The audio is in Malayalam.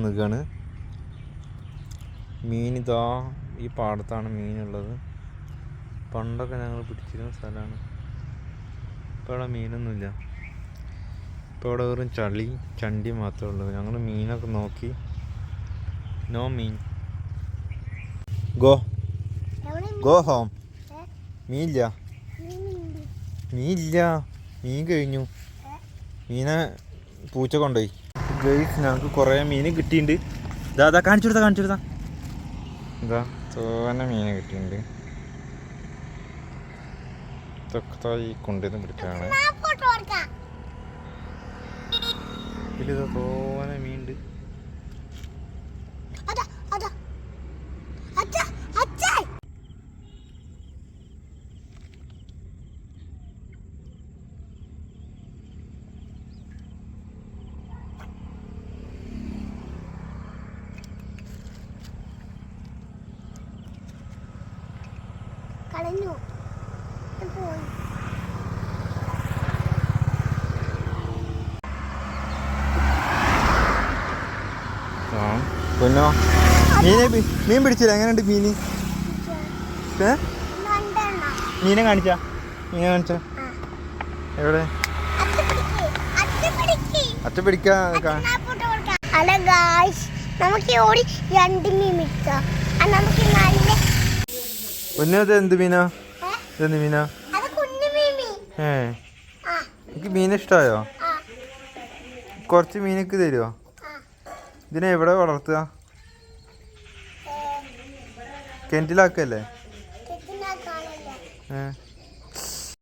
നിൽക്കുകയാണ്. മീനിതാ ഈ പാടത്താണ് മീനുള്ളത്. പണ്ടൊക്കെ ഞങ്ങൾ പിടിച്ചിരുന്ന സ്ഥലമാണ്. ഇപ്പോൾ ഇവിടെ മീനൊന്നുമില്ല. ഇപ്പോൾ ഇവിടെ വെറും ചണ്ടി മാത്രമേ ഉള്ളൂ. ഞങ്ങൾ മീനൊക്കെ നോക്കി, നോ മീൻ. Go home. മീനില്ല. മീൻ കഴിഞ്ഞു. മീനെ പൂച്ച കൊണ്ടുപോയി. ഗൈസ്, ഞങ്ങൾക്ക് കുറേ മീൻ കിട്ടിയിട്ടുണ്ട്. ഇതാ കാണിച്ചു കൊടുത്താ ഇതാ തോനെ മീൻ കിട്ടിയിട്ടുണ്ട്. ഇതൊക്കെ ഈ കൊണ്ടുവന്ന് പിടിച്ചാണ്. ഇതിലിതാ തോനെ മീനുണ്ട്. കളഞ്ഞു പൊന്നോ, മീൻ പിടിച്ചില്ല. എങ്ങനെയുണ്ട് മീന്? മീനെ കാണിച്ചാ എവിടെ? അച്ഛ പിടിക്കാ. പൊന്നത് എന്ത് മീനാ? ഇതെന്ത് മീനാ? എനിക്ക് മീൻ ഇഷ്ടമായോ? കുറച്ച് മീനൊക്കെ തരുമോ? ഇതിനെ എവിടെ വളർത്തുക? കിണറ്റിലാക്കല്ലേ?